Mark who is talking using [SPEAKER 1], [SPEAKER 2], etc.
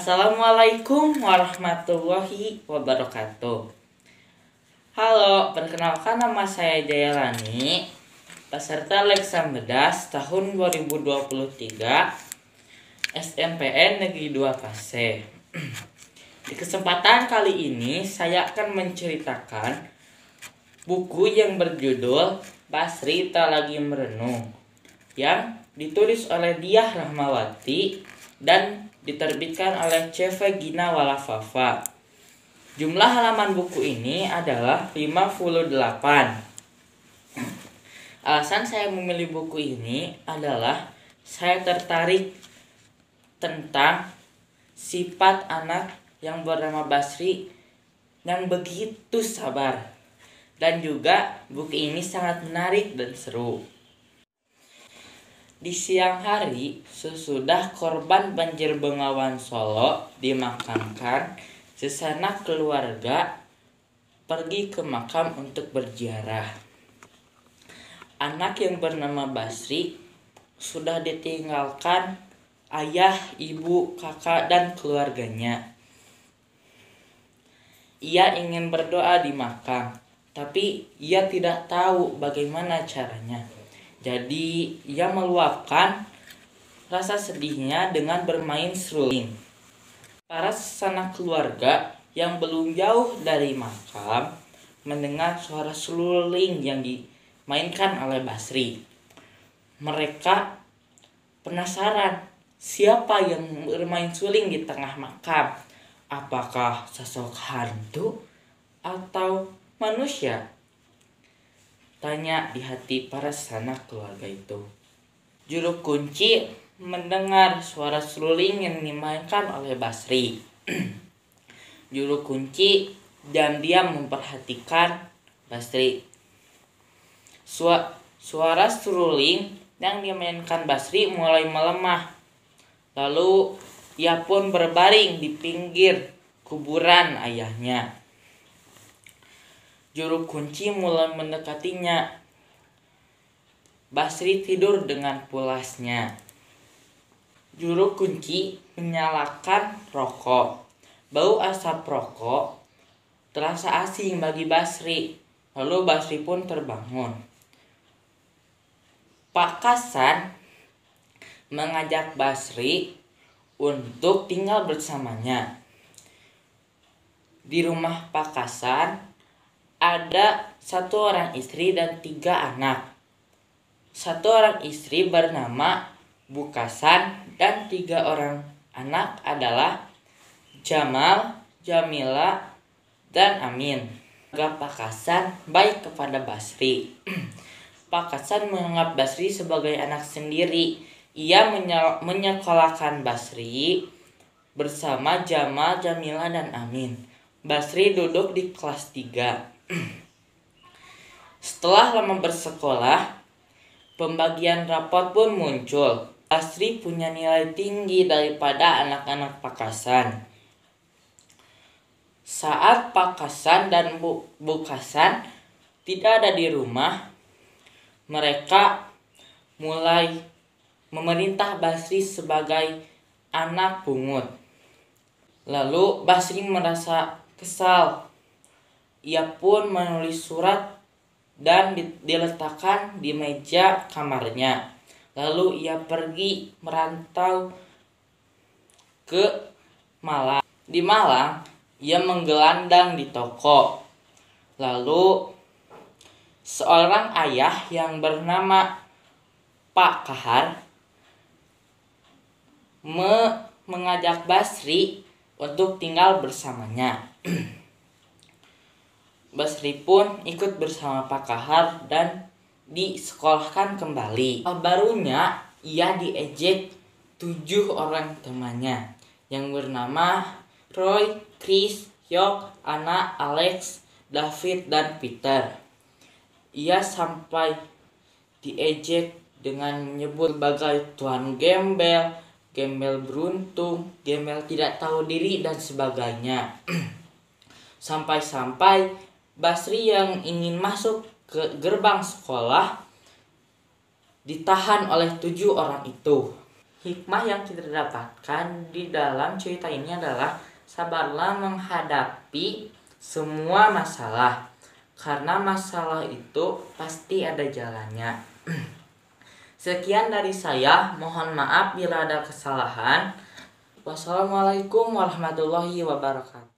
[SPEAKER 1] Assalamualaikum warahmatullahi wabarakatuh. Halo, perkenalkan nama saya Jayalani, peserta Leksan Bedas tahun 2023 SNPN Negeri 2 Pase. Di kesempatan kali ini saya akan menceritakan buku yang berjudul Basri Tak Lagi Merenung yang ditulis oleh Diah Rahmawati dan diterbitkan oleh CV Gina Walafafa. Jumlah halaman buku ini adalah 58. Alasan saya memilih buku ini adalah saya tertarik tentang sifat anak yang bernama Basri yang begitu sabar. Dan juga buku ini sangat menarik dan seru. Di siang hari, sesudah korban banjir Bengawan Solo dimakamkan, sesanak keluarga pergi ke makam untuk berziarah. Anak yang bernama Basri sudah ditinggalkan ayah, ibu, kakak, dan keluarganya. Ia ingin berdoa di makam, tapi ia tidak tahu bagaimana caranya. Jadi ia meluapkan rasa sedihnya dengan bermain seruling. Para sanak keluarga yang belum jauh dari makam mendengar suara seruling yang dimainkan oleh Basri. Mereka penasaran siapa yang bermain seruling di tengah makam. Apakah sosok hantu atau manusia? Tanya di hati para sanak keluarga itu. Juru kunci mendengar suara seruling yang dimainkan oleh Basri. Juru kunci diam-diam memperhatikan Basri. Suara seruling yang dimainkan Basri mulai melemah. Lalu ia pun berbaring di pinggir kuburan ayahnya. Juru kunci mulai mendekatinya. Basri tidur dengan pulasnya. Juru kunci menyalakan rokok. Bau asap rokok terasa asing bagi Basri. Lalu Basri pun terbangun. Pak Kasan mengajak Basri untuk tinggal bersamanya. Di rumah Pak Kasan ada 1 orang istri dan 3 anak. 1 orang istri bernama Bu Kasan dan 3 orang anak adalah Jamal, Jamila, dan Amin. Pak Kasan baik kepada Basri. Pak Kasan menganggap Basri sebagai anak sendiri. Ia menyekolahkan Basri bersama Jamal, Jamila, dan Amin. Basri duduk di kelas 3. Setelah lama bersekolah, pembagian rapot pun muncul. Basri punya nilai tinggi daripada anak-anak Pak Kasan. Saat Pak Kasan dan Bu Kasan tidak ada di rumah, mereka mulai memerintah Basri sebagai anak pungut. Lalu Basri merasa kesal. Ia pun menulis surat dan diletakkan di meja kamarnya. Lalu ia pergi merantau ke Malang. Di Malang, ia menggelandang di toko. Lalu seorang ayah yang bernama Pak Kahar mengajak Basri untuk tinggal bersamanya. Basri pun ikut bersama Pak Kahar dan disekolahkan kembali. Barunya ia diejek 7 orang temannya yang bernama Roy, Chris, Yok, Anna, Alex, David, dan Peter. Ia sampai diejek dengan menyebut sebagai tuan gembel, gembel beruntung, gembel tidak tahu diri, dan sebagainya. Sampai-sampai Basri yang ingin masuk ke gerbang sekolah ditahan oleh 7 orang itu. Hikmah yang kita dapatkan di dalam cerita ini adalah sabarlah menghadapi semua masalah, karena masalah itu pasti ada jalannya. Sekian dari saya, mohon maaf bila ada kesalahan. Wassalamualaikum warahmatullahi wabarakatuh.